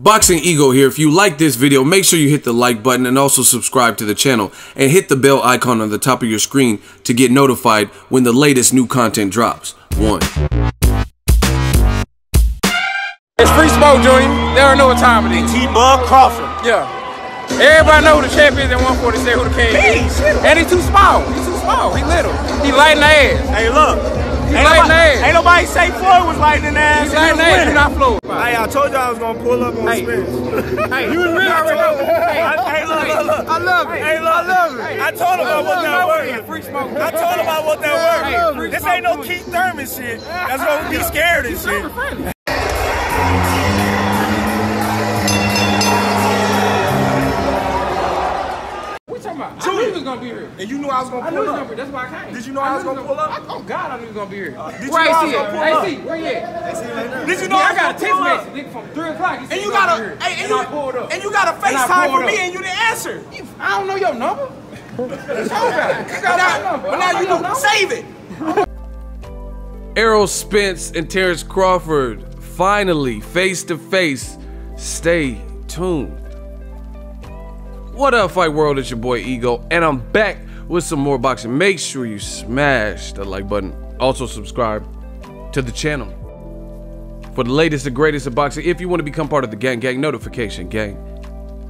Boxingego here. If you like this video, make sure you hit the like button and also subscribe to the channel and hit the bell icon on the top of your screen to get notified when the latest new content drops. It's Free Smoke, Junior. They don't know what time it is. T-Bug Crawford. Yeah. Everybody know who the champ is at 147, who the king is. And he's too small. He's too small. He little. He light in the ass. Hey, look. Ain't nobody say Floyd was light in the ass. He's light in the ass. He's not Floyd. Hey, I told you I was gonna pull up on Spence. Hey, you was really already. Hey, look. I love it. Hey, look. I love it. I told him about what that word. Free Smoke. I told him about what that word. Hey, This ain't no Keith Thurman shit. That's gonna be scared and shit. I knew he was gonna be here. And you knew I was gonna pull up. That's why I came. Did you know I was gonna pull up? Oh God, I knew he was gonna be here. Did you know I was gonna pull up? Hey, where you at? Did you know I I got a was text gonna pull up? message, nigga, from 3 o'clock. And you got a, and you got a FaceTime for me and you didn't answer. I don't know your number. But now you do. Save it. Errol Spence and Terence Crawford finally face to face. Stay tuned. What up, Fight World? It's your boy Ego, and I'm back with some more boxing. Make sure you smash the like button. Also subscribe to the channel for the latest and greatest of boxing. If you want to become part of the gang notification gang,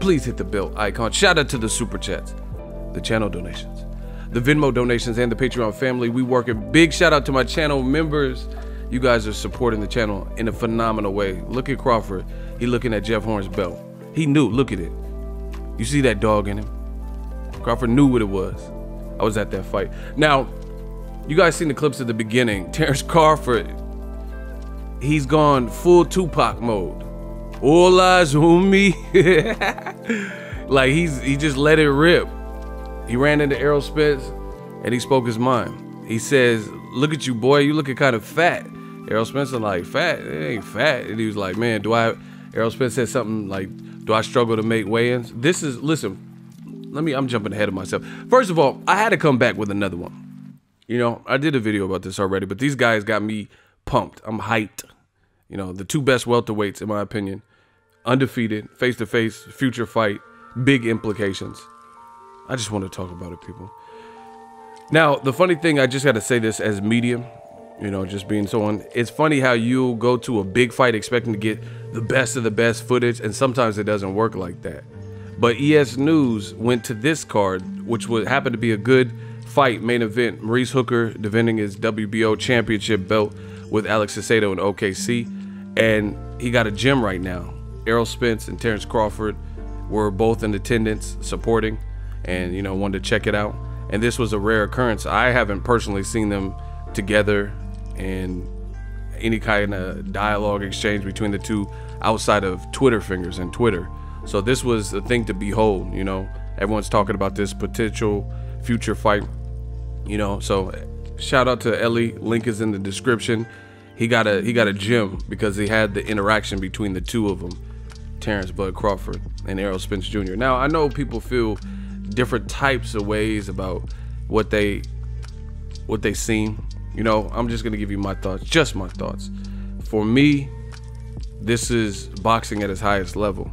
please hit the bell icon. Shout out to the super chats, the channel donations, the Venmo donations, and the Patreon family. We working. Big shout out to my channel members. You guys are supporting the channel in a phenomenal way. Look at Crawford. He looking at Jeff Horn's belt. He knew. Look at it. You see that dog in him? Crawford knew what it was. I was at that fight. Now, you guys seen the clips at the beginning. Terence Crawford, he's gone full Tupac mode. All eyes on me. Like he just let it rip. He ran into Errol Spence and he spoke his mind. He says, "Look at you, boy. You looking kind of fat." Errol Spence was like, "Fat? It ain't fat." And he was like, "Man, Errol Spence said something like, do I struggle to make weigh-ins?" Listen, I'm jumping ahead of myself. First of all, I had to come back with another one. You know, I did a video about this already, but these guys got me pumped. I'm hyped. You know, the two best welterweights, in my opinion, undefeated, face-to-face, future fight, big implications. I just want to talk about it, people. Now, the funny thing, I just got to say this as medium, you know, just being someone, it's funny how you'll go to a big fight expecting to get the best of the best footage, and sometimes it doesn't work like that. But ES News went to this card, which would happen to be a good fight, main event. Maurice Hooker defending his WBO championship belt with Alex Caicedo in OKC, and he got a gem right now. Errol Spence and Terence Crawford were both in attendance supporting, and you know, wanted to check it out. And this was a rare occurrence. I haven't personally seen them together and any kind of dialogue exchange between the two outside of Twitter fingers and Twitter. So this was a thing to behold. You know, everyone's talking about this potential future fight, you know. So shout out to Ellie, link is in the description. He got a gem because he had the interaction between the two of them, Terence Bud Crawford and Errol Spence Jr. Now, I know people feel different types of ways about what they seen. You know, I'm just gonna give you my thoughts, just my thoughts. For me, this is boxing at its highest level.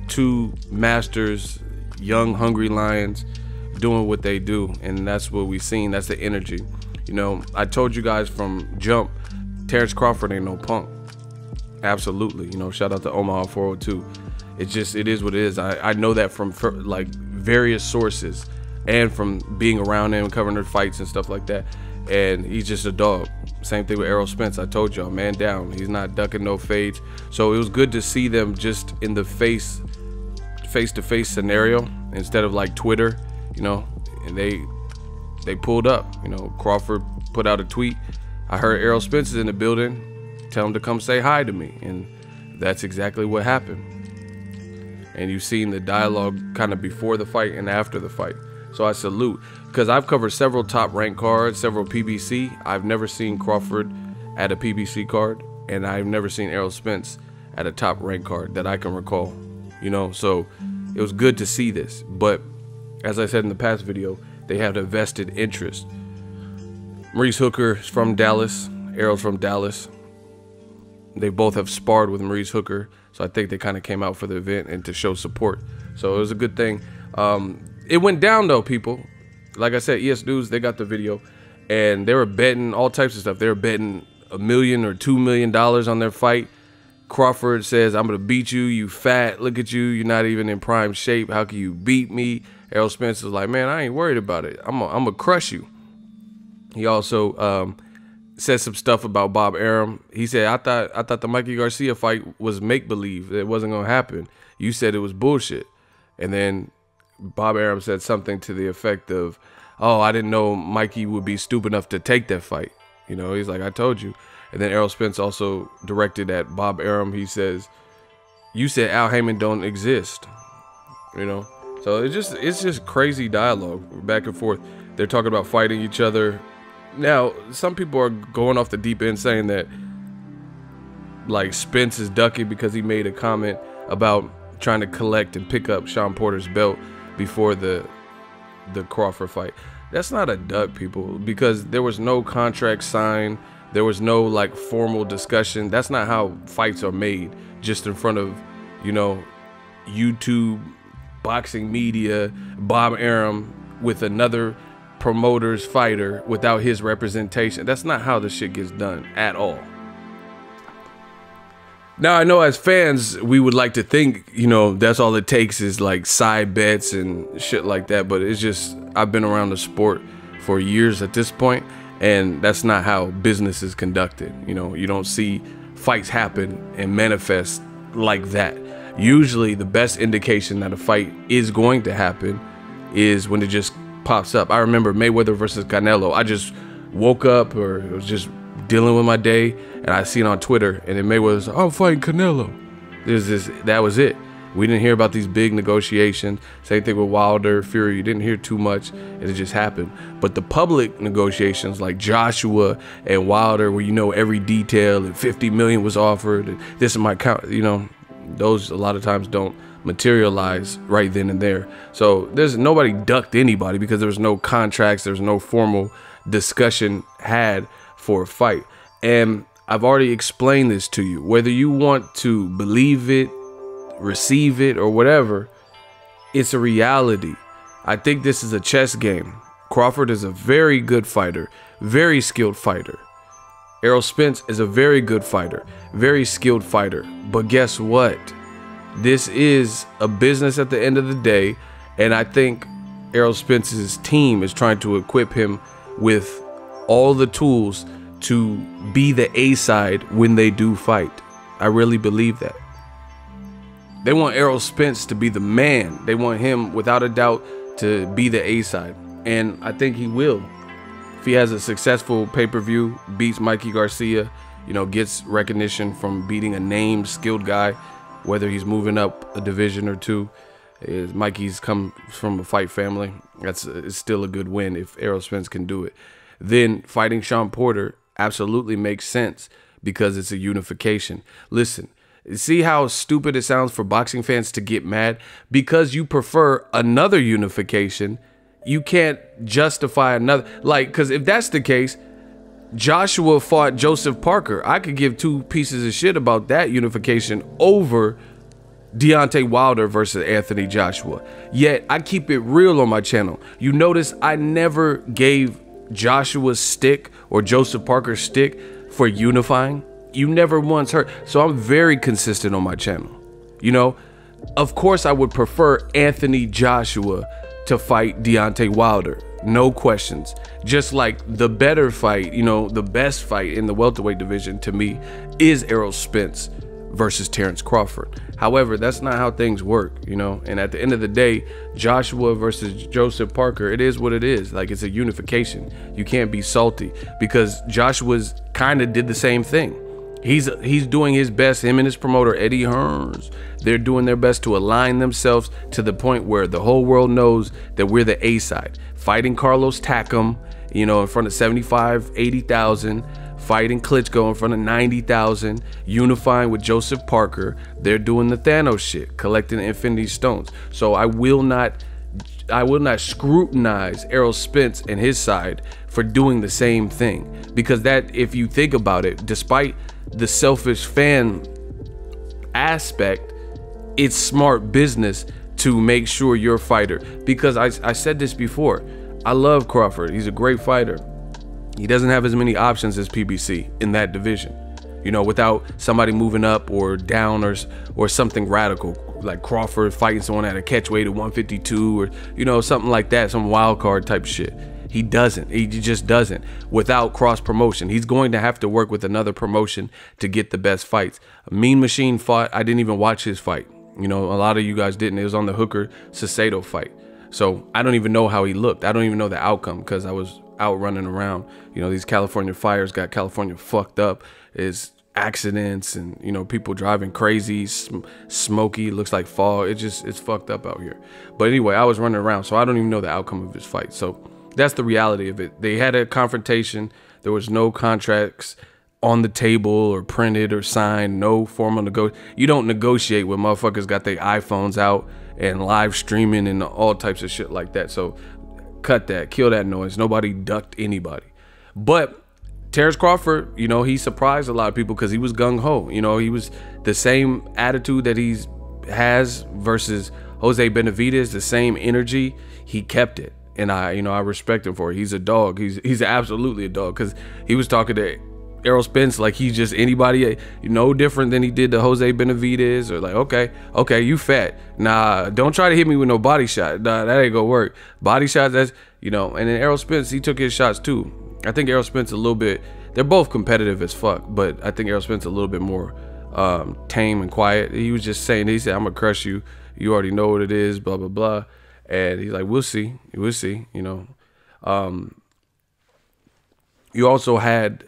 Two masters, young, hungry lions doing what they do, and that's what we've seen. That's the energy. You know, I told you guys from jump, Terence Crawford ain't no punk. Absolutely. You know, shout out to Omaha 402. It is what it is. I know that from like various sources and from being around him, covering their fights and stuff like that. And he's just a dog. Same thing with Errol Spence. I told y'all, man down. He's not ducking no fades. So it was good to see them just in the face-to-face scenario instead of like Twitter, you know. And they pulled up. You know, Crawford put out a tweet. I heard Errol Spence is in the building. Tell him to come say hi to me. And that's exactly what happened. And you've seen the dialogue kind of before the fight and after the fight. So I salute, because I've covered several top rank cards, several PBC. I've never seen Crawford at a PBC card, and I've never seen Errol Spence at a top rank card that I can recall. You know, so it was good to see this. But as I said in the past video, they have a vested interest. Maurice Hooker is from Dallas. Errol's from Dallas. They both have sparred with Maurice Hooker, So I think they kind of came out for the event and to show support. So it was a good thing. It went down though, people. Like I said, ES News, they got the video, and they were betting all types of stuff. They were betting $1 million or $2 million on their fight. Crawford says, I'm going to beat you, you fat. Look at you. You're not even in prime shape. How can you beat me? Errol Spence was like, man, I ain't worried about it. I'm going to crush you. He also said some stuff about Bob Arum. He said, I thought the Mikey Garcia fight was make-believe. It wasn't going to happen. You said it was bullshit. And then Bob Arum said something to the effect of, oh, I didn't know Mikey would be stupid enough to take that fight. You know, he's like, I told you. And then Errol Spence also directed at Bob Arum. He says, you said Al Heyman don't exist. You know, so it's just crazy dialogue back and forth. They're talking about fighting each other. Now, some people are going off the deep end saying that like Spence is ducking because he made a comment about trying to collect and pick up Sean Porter's belt before the Crawford fight. That's not a duck, people, because there was no contract signed. There was no like formal discussion. That's not how fights are made, just in front of, you know, YouTube, boxing media, Bob Arum with another promoter's fighter without his representation. That's not how the shit gets done at all. Now, I know as fans, we would like to think, you know, that's all it takes is like side bets and shit like that. But it's just, I've been around the sport for years at this point, and that's not how business is conducted. You know, you don't see fights happen and manifest like that. Usually the best indication that a fight is going to happen is when it just pops up. I remember Mayweather versus Canelo. I just woke up or was just dealing with my day, and I seen on Twitter, and then Mayweather was like, I'm fighting Canelo. That was it. We didn't hear about these big negotiations. Same thing with Wilder, Fury. You didn't hear too much, and it just happened. But the public negotiations like Joshua and Wilder, where you know every detail and 50 million was offered, and this is my count, you know, those a lot of times don't materialize right then and there. So there's nobody ducked anybody because there was no contracts, there was no formal discussion had for a fight. And I've already explained this to you. Whether you want to believe it, receive it, or whatever, it's a reality. I think this is a chess game. Crawford is a very good fighter, very skilled fighter. Errol Spence is a very good fighter, very skilled fighter. But guess what? This is a business at the end of the day, and I think Errol Spence's team is trying to equip him with all the tools to be the A side when they do fight. I really believe that. They want Errol Spence to be the man. They want him, without a doubt, to be the A side, and I think he will. If he has a successful pay-per-view, beats Mikey Garcia, you know, gets recognition from beating a named, skilled guy, whether he's moving up a division or two. Mikey's come from a fight family. It's still a good win if Errol Spence can do it. Then fighting Sean Porter absolutely makes sense because it's a unification. Listen, see how stupid it sounds for boxing fans to get mad? Because you prefer another unification, you can't justify another. Like, because if that's the case, Joshua fought Joseph Parker. I could give two pieces of shit about that unification over Deontay Wilder versus Anthony Joshua. Yet I keep it real on my channel. You notice I never gave Joshua's stick or Joseph Parker's stick for unifying. You never once heard. So I'm very consistent on my channel. You know, of course I would prefer Anthony Joshua to fight Deontay Wilder. No questions. Just like the better fight, you know, the best fight in the welterweight division to me is Errol Spence versus Terence Crawford. However, that's not how things work, you know. And at the end of the day, Joshua versus Joseph Parker, it is what it is. Like, it's a unification. You can't be salty because Joshua's kind of did the same thing. He's doing his best. Him and his promoter, Eddie Hearns, they're doing their best to align themselves to the point where the whole world knows that we're the A side. Fighting Carlos Takam, you know, in front of 75, 80,000. Fighting Klitschko in front of 90,000. Unifying with Joseph Parker. They're doing the Thanos shit, collecting the Infinity Stones. So I will not scrutinize Errol Spence and his side for doing the same thing, because that, if you think about it, despite the selfish fan aspect, it's smart business to make sure your fighter, because I said this before, I love Crawford. He's a great fighter. He doesn't have as many options as PBC in that division, you know, without somebody moving up or down or something radical, like Crawford fighting someone at a catch weight at 152 or, you know, something like that, some wild card type shit. He doesn't. He just doesn't. Without cross promotion, he's going to have to work with another promotion to get the best fights. Mean Machine fought. I didn't even watch his fight. You know, a lot of you guys didn't. It was on the Hooker Cicero fight. So I don't even know how he looked. I don't even know the outcome because I was out running around. You know, these California fires got California fucked up. It's accidents and, you know, people driving crazy, smoky, looks like fog. It's fucked up out here. But anyway, I was running around, so I don't even know the outcome of his fight. So that's the reality of it. They had a confrontation. There was no contracts on the table or printed or signed, no formal You don't negotiate when motherfuckers got their iPhones out and live streaming and all types of shit like that. So cut that, kill that noise. Nobody ducked anybody. But Terence Crawford, you know, he surprised a lot of people because he was gung-ho. You know, he was the same attitude that he has versus Jose Benavidez, the same energy. He kept it. And I respect him for it. He's a dog. He's absolutely a dog because he was talking to Errol Spence like he's just anybody, no different than he did to Jose Benavidez, or like, okay, you fat. Nah, don't try to hit me with no body shot. Nah, that ain't gonna work. Body shots, that's, you know, and then Errol Spence, he took his shots too. I think Errol Spence a little bit, they're both competitive as fuck, but I think Errol Spence a little bit more tame and quiet. He was just saying, he said, I'm gonna crush you. You already know what it is, blah, blah, blah. And he's like, we'll see, you know. You also had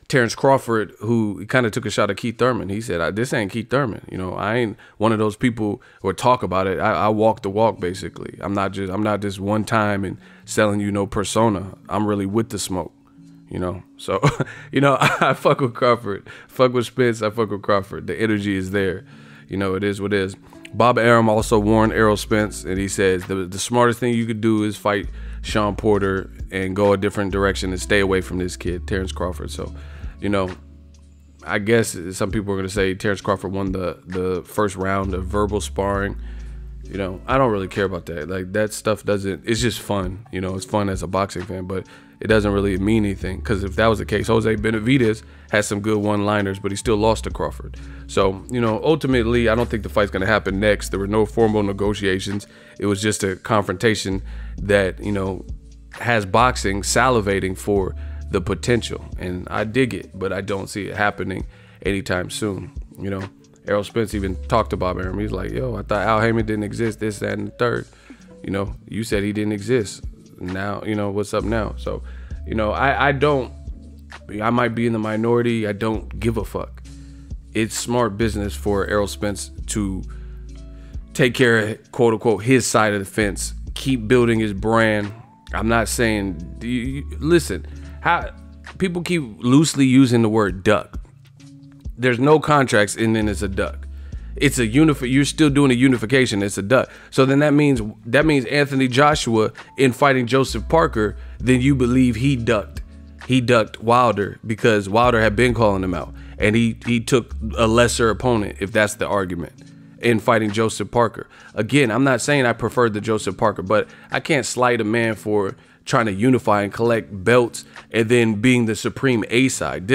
Terence Crawford, who kind of took a shot at Keith Thurman. He said, this ain't Keith Thurman. You know, I ain't one of those people who talk about it. I walk the walk, basically. I'm not just one time and selling you no persona. I'm really with the smoke, you know. So, you know, I fuck with Crawford. Fuck with Spence. I fuck with Crawford. The energy is there. You know, it is what it is. Bob Arum also warned Errol Spence, and he says the smartest thing you could do is fight Sean Porter and go a different direction and stay away from this kid, Terence Crawford. So, you know, I guess some people are going to say Terence Crawford won the first round of verbal sparring. You know, I don't really care about that. Like, that stuff doesn't, it's just fun. You know, it's fun as a boxing fan, but it doesn't really mean anything. Because if that was the case, Jose Benavidez has some good one-liners, but he still lost to Crawford. So, you know, ultimately, I don't think the fight's going to happen next. There were no formal negotiations. It was just a confrontation that, you know, has boxing salivating for the potential. And I dig it, but I don't see it happening anytime soon. You know, Errol Spence even talked to Bob Arum. He's like, yo, I thought Al Heyman didn't exist, this, that, and the third. You know, you said he didn't exist. Now, you know, what's up now? So, you know, I might be in the minority. I don't give a fuck. It's smart business for Errol Spence to take care of, quote unquote, his side of the fence, keep building his brand. I'm not saying, listen, how people keep loosely using the word duck. There's no contracts, and then it's a duck. It's a you're still doing a unification. It's a duck. So then that means Anthony Joshua in fighting Joseph Parker, then you believe he ducked Wilder because Wilder had been calling him out, and he took a lesser opponent, if that's the argument, in fighting Joseph Parker. Again, I'm not saying I preferred the Joseph Parker, but I can't slight a man for trying to unify and collect belts and then being the supreme A side.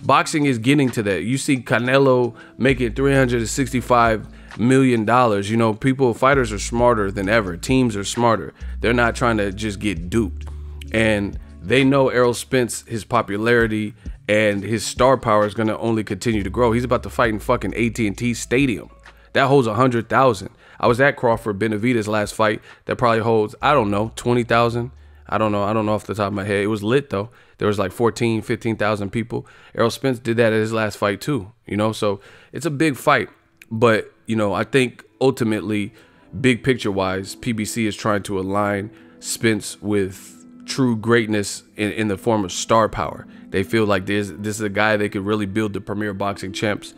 Boxing is getting to that. You see Canelo making $365 million. You know, fighters are smarter than ever. Teams are smarter. They're not trying to just get duped. And they know Errol Spence, his popularity and his star power is going to only continue to grow. He's about to fight in fucking AT&T Stadium. That holds 100,000. I was at Crawford Benavidez last fight. That probably holds, I don't know, 20,000. I don't know off the top of my head. It was lit though. There was like 14, 15,000 people. Errol Spence did that at his last fight too, you know? So it's a big fight. But, you know, I think ultimately, big picture wise, PBC is trying to align Spence with true greatness in the form of star power. They feel like this is a guy they could really build the Premier Boxing Champs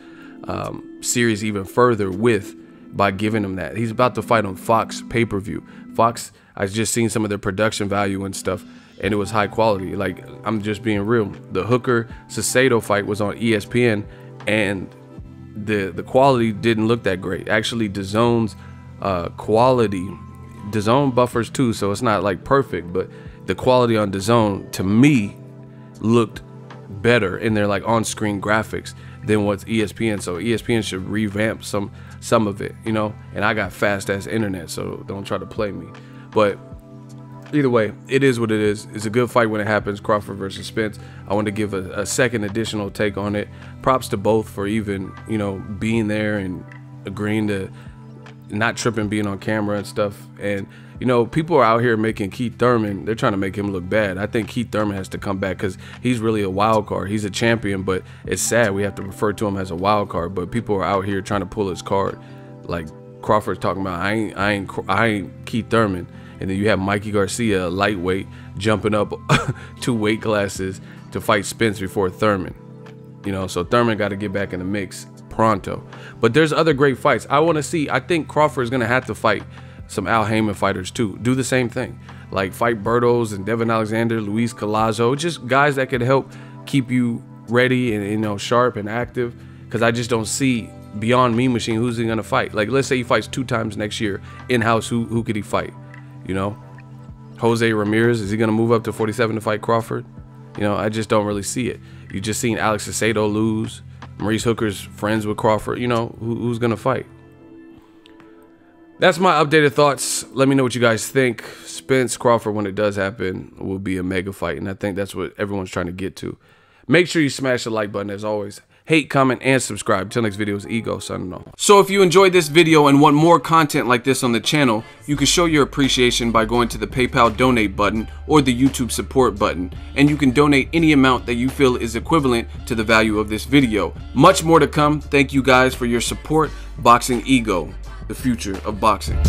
series even further with by giving him that. He's about to fight on Fox pay-per-view. Fox, I just seen some of their production value and stuff, and it was high quality. Like, I'm just being real. The Hooker Cicero fight was on ESPN, and the quality didn't look that great. Actually, DAZN's quality, DAZN buffers too, so it's not like perfect, but the quality on DAZN to me looked better in their like on-screen graphics than what's ESPN. So ESPN should revamp some of it, you know. And I got fast-ass internet, so don't try to play me. But either way, it is what it is. It's a good fight when it happens, Crawford versus Spence. I want to give a second additional take on it. Props to both for even, you know, being there and agreeing to not tripping being on camera and stuff. And, you know, people are out here making Keith Thurman, they're trying to make him look bad. I think Keith Thurman has to come back because he's really a wild card. He's a champion, but it's sad we have to refer to him as a wild card. But people are out here trying to pull his card. Like Crawford's talking about, I ain't Keith Thurman. And then you have Mikey Garcia, a lightweight, jumping up 2 weight classes to fight Spence before Thurman. You know, so Thurman got to get back in the mix pronto. But there's other great fights. I want to see, I think Crawford is going to have to fight some Al Heyman fighters too. Do the same thing. Like fight Bertos and Devin Alexander, Luis Collazo, just guys that could help keep you ready and, you know, sharp and active. Because I just don't see beyond Mean Machine, who's he going to fight? Like, let's say he fights 2 times next year in-house, who could he fight? You know, Jose Ramirez, is he going to move up to 47 to fight Crawford? You know, I just don't really see it. You just seen Alex Acedo lose. Maurice Hooker's friends with Crawford. You know, who's going to fight? That's my updated thoughts. Let me know what you guys think. Spence Crawford, when it does happen, will be a mega fight. And I think that's what everyone's trying to get to. Make sure you smash the like button as always. Hate, comment, and subscribe. Till next video is Ego signing off. So if you enjoyed this video and want more content like this on the channel, you can show your appreciation by going to the PayPal donate button or the YouTube support button. And you can donate any amount that you feel is equivalent to the value of this video. Much more to come. Thank you guys for your support. Boxingego, the future of boxing.